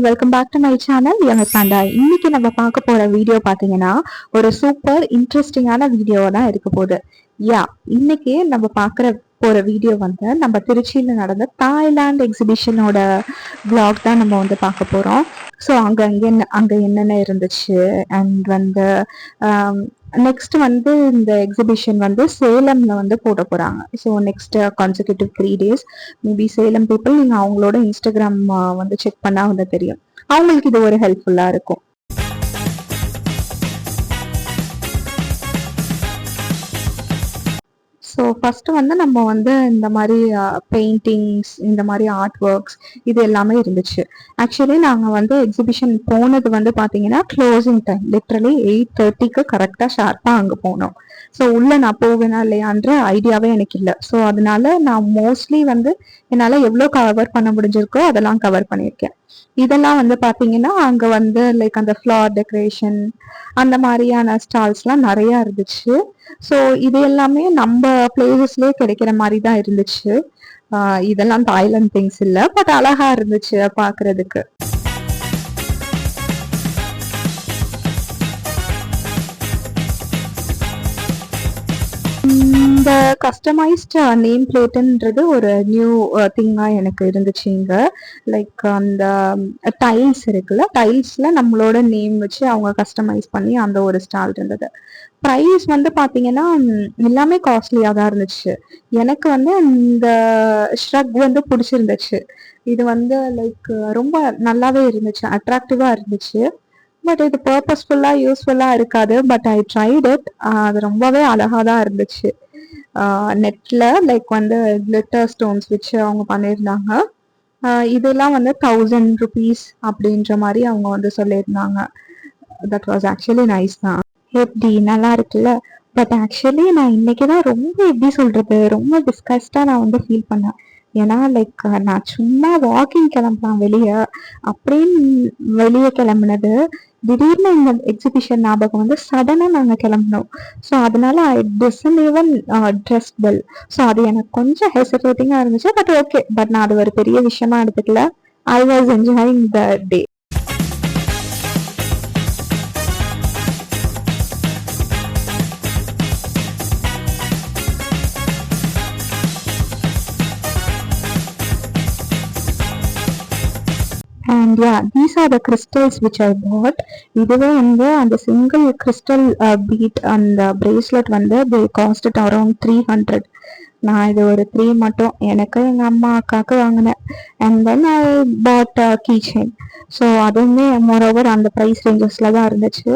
Welcome back to my channel Young Panda. இன்னைக்கு நம்ம பார்க்க போற வீடியோ பார்த்தீங்கன்னா ஒரு சூப்பர் இன்ட்ரெஸ்டிங்கான வீடியோவா தான் இருக்க போகுது. இன்னைக்கு நம்ம பார்க்குற போற வீடியோ வந்து நம்ம திருச்சியில் நடந்த தாய்லாந்து எக்ஸிபிஷனோட vlog தான் நம்ம வந்து பார்க்க போறோம். ஸோ அங்கே என்னென்ன இருந்துச்சு அண்ட் வந்து நெக்ஸ்ட் வந்து இந்த எக்ஸிபிஷன் வந்து சேலம்ல வந்து போட போறாங்க. So next consecutive 3 days maybe Salem people நீங்க அவங்களோட இன்ஸ்டாகிராம் வந்து செக் பண்ணா வந்து தெரியும். அவங்களுக்கு இது ஒரு ஹெல்ப்ஃபுல்லா இருக்கும். ஸோ ஃபஸ்ட்டு வந்து நம்ம வந்து இந்த மாதிரி பெயிண்டிங்ஸ், இந்த மாதிரி ஆர்ட் ஒர்க்ஸ் இது எல்லாமே இருந்துச்சு. ஆக்சுவலி நாங்கள் வந்து எக்ஸிபிஷன் போனது வந்து பார்த்தீங்கன்னா க்ளோசிங் டைம் லிட்ரலி 8:30க்கு கரெக்டாக ஷார்ப்பாக அங்கே போனோம். ஸோ உள்ளே நான் போவேனா இல்லையான்ற ஐடியாவே எனக்கு இல்லை. ஸோ அதனால நான் மோஸ்ட்லி வந்து என்னால் எவ்வளோ கவர் பண்ண முடிஞ்சிருக்கோ அதெல்லாம் கவர் பண்ணியிருக்கேன். இதெல்லாம் வந்து பார்த்தீங்கன்னா அங்கே வந்து லைக் அந்த ஃப்ளவர் டெக்கரேஷன் அந்த மாதிரியான ஸ்டால்ஸ்லாம் நிறையா இருந்துச்சு. ஸோ இது எல்லாமே நம்ம பிளேசஸ்லேயே கிடைக்கிற மாதிரி தான் இருந்துச்சு. இதெல்லாம் தாய்லாந்து திங்ஸ் இல்லை, பட் அழகா இருந்துச்சு பார்க்கறதுக்கு. இந்த கஸ்டமைஸ்ட் நேம் பிளேட்டுன்றது ஒரு நியூ திங்காக எனக்கு இருந்துச்சு இங்கே. லைக் அந்த டைல்ஸ் இருக்குல்ல, டைல்ஸ்ல நம்மளோட நேம் வச்சு அவங்க கஸ்டமைஸ் பண்ணி அந்த ஒரு ஸ்டால் இருந்தது. ப்ரைஸ் வந்து பார்த்தீங்கன்னா எல்லாமே காஸ்ட்லியாக தான் இருந்துச்சு. எனக்கு வந்து இந்த ஷ்ரக் வந்து பிடிச்சிருந்துச்சு. இது வந்து லைக் ரொம்ப நல்லாவே இருந்துச்சு, அட்ராக்டிவாக இருந்துச்சு. பட் இது பர்பஸ்ஃபுல்லாக யூஸ்ஃபுல்லாக இருக்காது. But I tried it. அது ரொம்பவே அழகாக தான் இருந்துச்சு. நெட்டில் லைக் வந்து கிளிட்டர் ஸ்டோன்ஸ் வச்சு அவங்க பண்ணியிருந்தாங்க. இதெல்லாம் வந்து 1000 rupees அப்படின்ற மாதிரி அவங்க வந்து சொல்லியிருந்தாங்க. தட் வாஸ் ஆக்சுவலி நைஸ் தான். எப்படி நல்லா இருக்குல்ல. பட் ஆக்சுவலி நான் இன்னைக்கு தான் ரொம்ப எப்படி சொல்றது, ரொம்ப டிஸ்கஸ்டாக நான் வந்து ஃபீல் பண்ணேன். ஏன்னா லைக் நான் சும்மா வாக்கிங் கிளம்பலாம் வெளியே அப்படின்னு வெளியே கிளம்புனது, திடீர்னு இந்த எக்ஸிபிஷன் ஞாபகம் வந்து சடனாக நாங்கள் கிளம்பினோம். ஸோ அதனால I didn't even dress well. So அது எனக்கு கொஞ்சம் ஹெசிடேட்டிங்காக இருந்துச்சு. பட் ஓகே, பட் நான் அது ஒரு பெரிய விஷயமா எடுத்துக்கல. I was enjoying the day. And yeah, these are the crystals which I bought. இதுவே வந்து அந்த சிங்கிள் கிறிஸ்டல் பீட் அந்த பிரேஸ்லெட் வந்து they cost it around 300. நான் இது ஒரு 3 மட்டும் எனக்கு எங்கள் அம்மா அக்காவுக்கு வாங்கினேன். And then I bought key chain. So அதுவுமே மோரோவர் அந்த ப்ரைஸ் ரேஞ்சஸில் தான் இருந்துச்சு.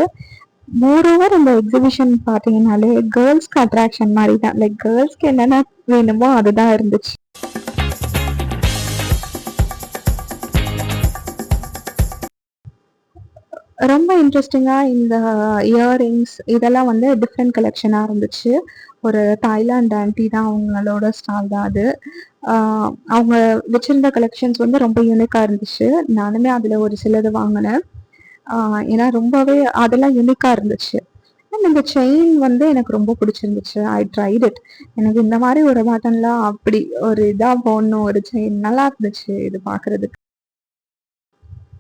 மோரோவர் இந்த எக்ஸிபிஷன் பார்த்தீங்கன்னாலே கேர்ள்ஸ்க்கு அட்ராக்ஷன் மாதிரி தான். லைக் கேர்ள்ஸ்க்கு என்னென்ன வேணுமோ அதுதான் இருந்துச்சு. ரொம்ப இன்ட்ரெஸ்டிங்காக இந்த இயரிங்ஸ் இதெல்லாம் வந்து டிஃப்ரெண்ட் கலெக்ஷனாக இருந்துச்சு. ஒரு தாய்லாந்து ஆண்டி தான், அவங்களோட ஸ்டால் தான் அது. அவங்க வச்சிருந்த கலெக்ஷன்ஸ் வந்து ரொம்ப யூனிக்காக இருந்துச்சு. நானுமே அதில் ஒரு சிலது வாங்கினேன். ஏன்னா ரொம்பவே அதெல்லாம் யூனிக்காக இருந்துச்சு. அண்ட் இந்த செயின் வந்து எனக்கு ரொம்ப பிடிச்சிருந்துச்சு. I tried it. எனக்கு இந்த மாதிரி ஒரு பேட்டர்ன்லாம் அப்படி ஒரு இதாக போடணும், ஒரு செயின் நல்லா இருந்துச்சு இது பார்க்குறதுக்கு.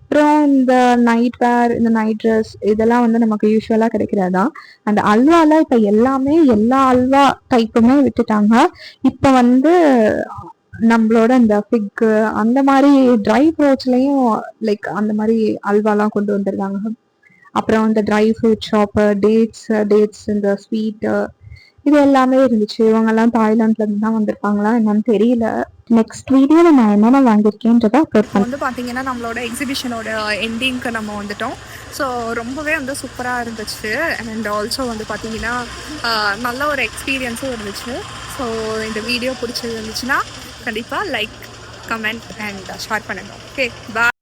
அப்புறம் இந்த நைட் வேர், இந்த நைட் ட்ரெஸ் இதெல்லாம் வந்து நமக்கு யூஸ்வலாக கிடைக்கிறதா. அந்த அல்வால இப்போ எல்லாமே எல்லா அல்வா டைப்புமே விட்டுட்டாங்க. இப்போ வந்து நம்மளோட இந்த ஃபிக்கு அந்த மாதிரி ட்ரை ஃப்ரூட்ஸ்லையும் லைக் அந்த மாதிரி அல்வாலாம் கொண்டு வந்துருக்காங்க. அப்புறம் இந்த ட்ரை ஃப்ரூட் ஷாப்பு, டேட்ஸ் இந்த ஸ்வீட்டு இது எல்லாமே இருந்துச்சு. இவங்கெல்லாம் தாய்லாந்துல இருந்து தான் வந்திருப்பாங்களா என்னன்னு தெரியல. நெக்ஸ்ட் வீடியோவில் நான் என்னென்ன வாங்கியிருக்கேன்றதை அப்லோட் பண்ணேன். வந்து பார்த்தீங்கன்னா நம்மளோட எக்ஸிபிஷனோட எண்டிங்க்கு நம்ம வந்துட்டோம். ஸோ ரொம்பவே வந்து சூப்பராக இருந்துச்சு. அண்ட் ஆல்சோ வந்து பார்த்தீங்கன்னா நல்ல ஒரு எக்ஸ்பீரியன்ஸும் இருந்துச்சு. ஸோ இந்த வீடியோ பிடிச்சது இருந்துச்சுன்னா கண்டிப்பாக லைக், கமெண்ட் அண்ட் ஷேர் பண்ணுங்கள். ஓகே, பாய்.